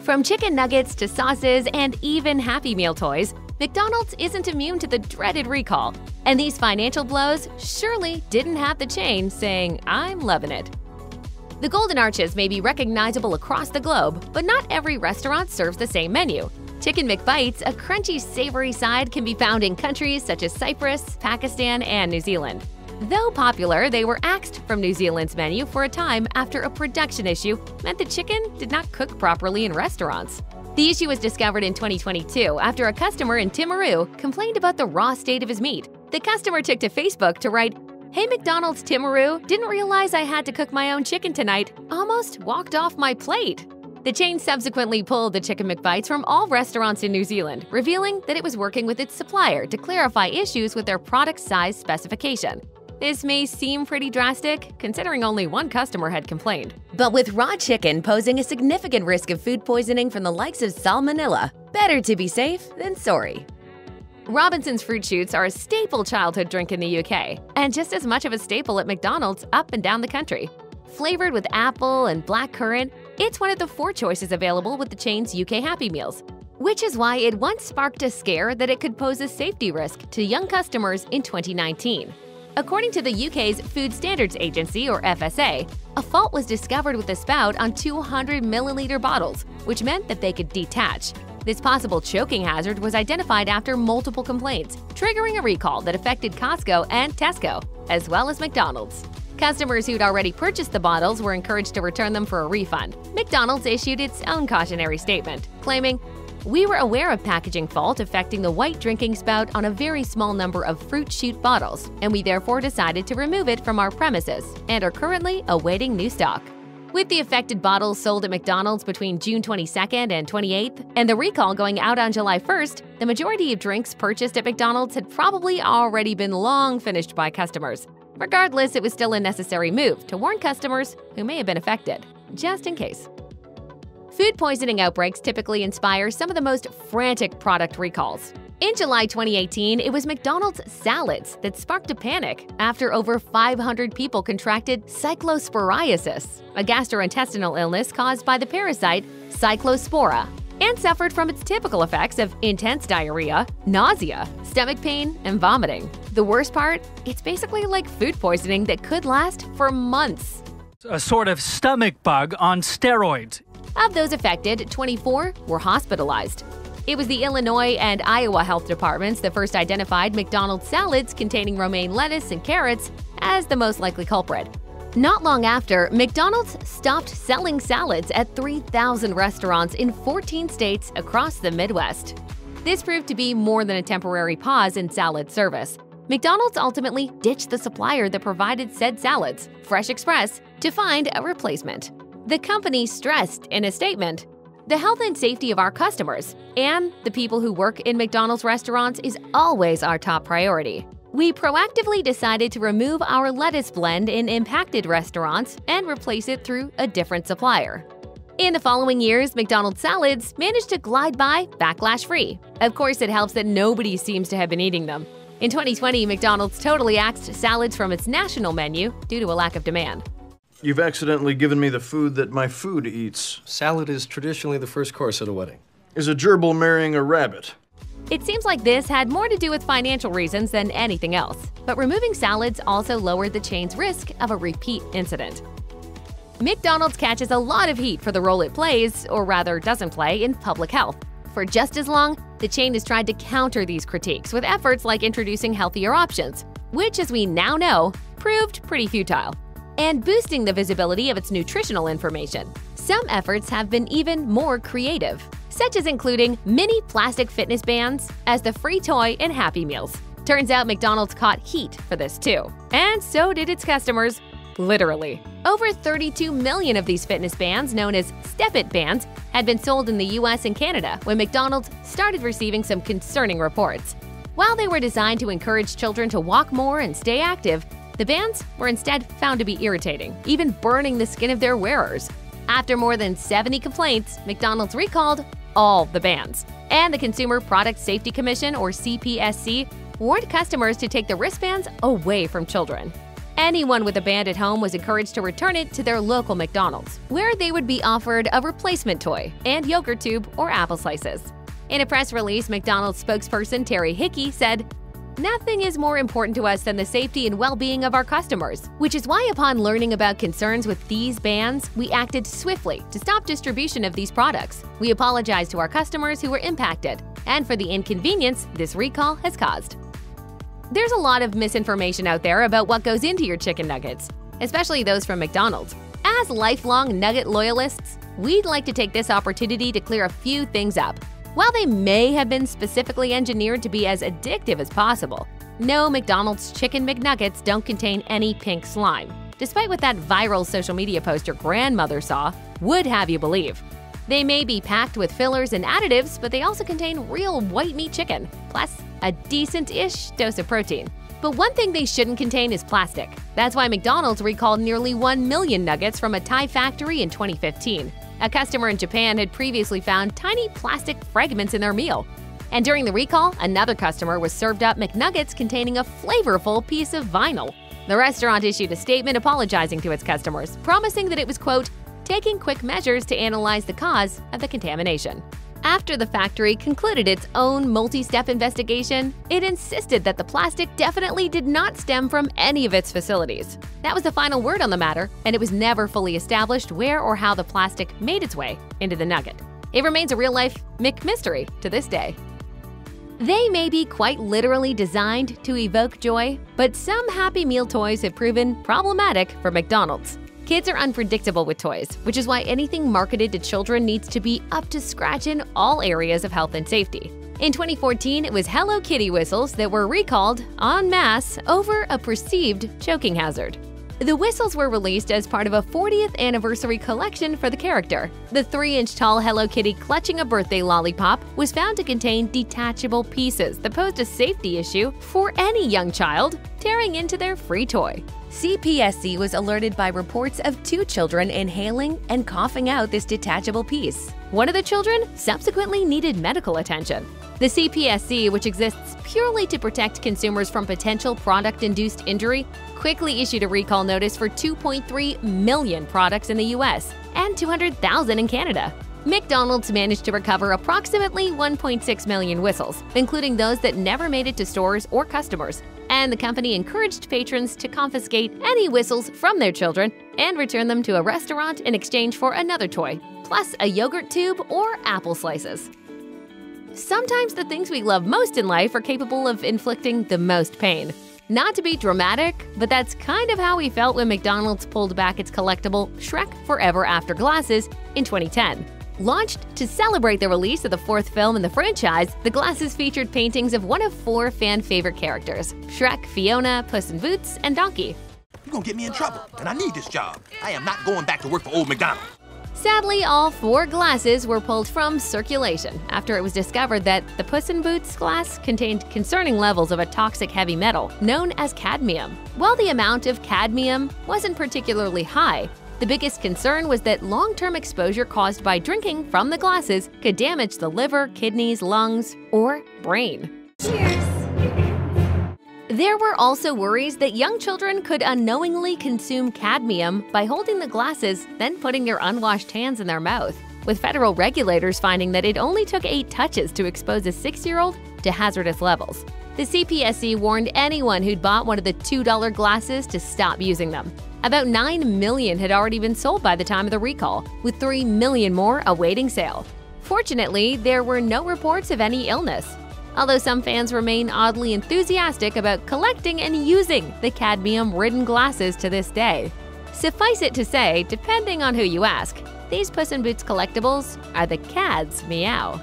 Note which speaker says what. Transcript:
Speaker 1: From chicken nuggets to sauces and even Happy Meal toys, McDonald's isn't immune to the dreaded recall. And these financial blows surely didn't have the chain saying, "I'm loving it." The Golden Arches may be recognizable across the globe, but not every restaurant serves the same menu. Chicken McBites, a crunchy, savory side, can be found in countries such as Cyprus, Pakistan, and New Zealand. Though popular, they were axed from New Zealand's menu for a time after a production issue meant the chicken did not cook properly in restaurants. The issue was discovered in 2022 after a customer in Timaru complained about the raw state of his meat. The customer took to Facebook to write, "Hey McDonald's Timaru, didn't realize I had to cook my own chicken tonight. Almost walked off my plate." The chain subsequently pulled the chicken McBites from all restaurants in New Zealand, revealing that it was working with its supplier to clarify issues with their product size specification. This may seem pretty drastic, considering only one customer had complained. But with raw chicken posing a significant risk of food poisoning from the likes of salmonella, better to be safe than sorry. Robinson's fruit shoots are a staple childhood drink in the UK, and just as much of a staple at McDonald's up and down the country. Flavored with apple and blackcurrant, it's one of the 4 choices available with the chain's UK Happy Meals, which is why it once sparked a scare that it could pose a safety risk to young customers in 2019. According to the UK's Food Standards Agency, or FSA, a fault was discovered with the spout on 200-milliliter bottles, which meant that they could detach. This possible choking hazard was identified after multiple complaints, triggering a recall that affected Costco and Tesco, as well as McDonald's. Customers who'd already purchased the bottles were encouraged to return them for a refund. McDonald's issued its own cautionary statement, claiming, "We were aware of packaging fault affecting the white drinking spout on a very small number of fruit shoot bottles, and we therefore decided to remove it from our premises and are currently awaiting new stock." With the affected bottles sold at McDonald's between June 22nd and 28th, and the recall going out on July 1st, the majority of drinks purchased at McDonald's had probably already been long finished by customers. Regardless, it was still a necessary move to warn customers who may have been affected, just in case. Food poisoning outbreaks typically inspire some of the most frantic product recalls. In July 2018, it was McDonald's salads that sparked a panic after over 500 people contracted cyclosporiasis, a gastrointestinal illness caused by the parasite Cyclospora, and suffered from its typical effects of intense diarrhea, nausea, stomach pain, and vomiting. The worst part? It's basically like food poisoning that could last for months.
Speaker 2: A sort of stomach bug on steroids.
Speaker 1: Of those affected, 24 were hospitalized. It was the Illinois and Iowa health departments that first identified McDonald's salads containing romaine lettuce and carrots as the most likely culprit. Not long after, McDonald's stopped selling salads at 3,000 restaurants in 14 states across the Midwest. This proved to be more than a temporary pause in salad service. McDonald's ultimately ditched the supplier that provided said salads, Fresh Express, to find a replacement. The company stressed in a statement, "The health and safety of our customers and the people who work in McDonald's restaurants is always our top priority. We proactively decided to remove our lettuce blend in impacted restaurants and replace it through a different supplier." In the following years, McDonald's salads managed to glide by backlash-free. Of course, it helps that nobody seems to have been eating them. In 2020, McDonald's totally axed salads from its national menu due to a lack of demand.
Speaker 3: "You've accidentally given me the food that my food eats."
Speaker 4: Salad is traditionally the first course at a wedding.
Speaker 3: "Is a gerbil marrying a rabbit?"
Speaker 1: It seems like this had more to do with financial reasons than anything else, but removing salads also lowered the chain's risk of a repeat incident. McDonald's catches a lot of heat for the role it plays, or rather doesn't play, in public health. For just as long, the chain has tried to counter these critiques with efforts like introducing healthier options, which, as we now know, proved pretty futile, and boosting the visibility of its nutritional information. Some efforts have been even more creative, such as including mini plastic fitness bands as the free toy in Happy Meals. Turns out McDonald's caught heat for this too, and so did its customers. Literally. Over 32 million of these fitness bands, known as Step-It bands, had been sold in the US and Canada when McDonald's started receiving some concerning reports. While they were designed to encourage children to walk more and stay active, the bands were instead found to be irritating, even burning the skin of their wearers. After more than 70 complaints, McDonald's recalled all the bands, and the Consumer Product Safety Commission, or CPSC, warned customers to take the wristbands away from children. Anyone with a band at home was encouraged to return it to their local McDonald's, where they would be offered a replacement toy and yogurt tube or apple slices. In a press release, McDonald's spokesperson Terry Hickey said, "Nothing is more important to us than the safety and well-being of our customers, which is why upon learning about concerns with these bans, we acted swiftly to stop distribution of these products. We apologize to our customers who were impacted and for the inconvenience this recall has caused." There's a lot of misinformation out there about what goes into your chicken nuggets, especially those from McDonald's. As lifelong nugget loyalists, we'd like to take this opportunity to clear a few things up. While they may have been specifically engineered to be as addictive as possible, no, McDonald's Chicken McNuggets don't contain any pink slime, despite what that viral social media post your grandmother saw would have you believe. They may be packed with fillers and additives, but they also contain real white meat chicken, plus a decent-ish dose of protein. But one thing they shouldn't contain is plastic. That's why McDonald's recalled nearly 1 million nuggets from a Thai factory in 2015. A customer in Japan had previously found tiny plastic fragments in their meal. And during the recall, another customer was served up McNuggets containing a flavorful piece of vinyl. The restaurant issued a statement apologizing to its customers, promising that it was, quote, taking quick measures to analyze the cause of the contamination. After the factory concluded its own multi-step investigation, it insisted that the plastic definitely did not stem from any of its facilities. That was the final word on the matter, and it was never fully established where or how the plastic made its way into the nugget. It remains a real-life McMystery to this day. They may be quite literally designed to evoke joy, but some Happy Meal toys have proven problematic for McDonald's. Kids are unpredictable with toys, which is why anything marketed to children needs to be up to scratch in all areas of health and safety. In 2014, it was Hello Kitty whistles that were recalled en masse over a perceived choking hazard. The whistles were released as part of a 40th anniversary collection for the character. The 3-inch-tall Hello Kitty clutching a birthday lollipop was found to contain detachable pieces that posed a safety issue for any young child tearing into their free toy. CPSC was alerted by reports of 2 children inhaling and coughing out this detachable piece. One of the children subsequently needed medical attention. The CPSC, which exists purely to protect consumers from potential product-induced injury, quickly issued a recall notice for 2.3 million products in the US and 200,000 in Canada. McDonald's managed to recover approximately 1.6 million whistles, including those that never made it to stores or customers, and the company encouraged patrons to confiscate any whistles from their children and return them to a restaurant in exchange for another toy, plus a yogurt tube or apple slices. Sometimes the things we love most in life are capable of inflicting the most pain. Not to be dramatic, but that's kind of how we felt when McDonald's pulled back its collectible Shrek Forever After glasses in 2010. Launched to celebrate the release of the 4th film in the franchise, the glasses featured paintings of one of 4 fan-favorite characters: Shrek, Fiona, Puss in Boots, and Donkey.
Speaker 5: You're gonna get me in trouble, and I need this job. I am not going back to work for old McDonald.
Speaker 1: Sadly, all 4 glasses were pulled from circulation after it was discovered that the Puss in Boots glass contained concerning levels of a toxic heavy metal known as cadmium. While the amount of cadmium wasn't particularly high, the biggest concern was that long-term exposure caused by drinking from the glasses could damage the liver, kidneys, lungs, or brain.
Speaker 6: Cheers!
Speaker 1: There were also worries that young children could unknowingly consume cadmium by holding the glasses, then putting their unwashed hands in their mouth, with federal regulators finding that it only took 8 touches to expose a 6-year-old to hazardous levels. The CPSC warned anyone who'd bought one of the $2 glasses to stop using them. About 9 million had already been sold by the time of the recall, with 3 million more awaiting sale. Fortunately, there were no reports of any illness, although some fans remain oddly enthusiastic about collecting and using the cadmium-ridden glasses to this day. Suffice it to say, depending on who you ask, these Puss in Boots collectibles are the Cad's meow.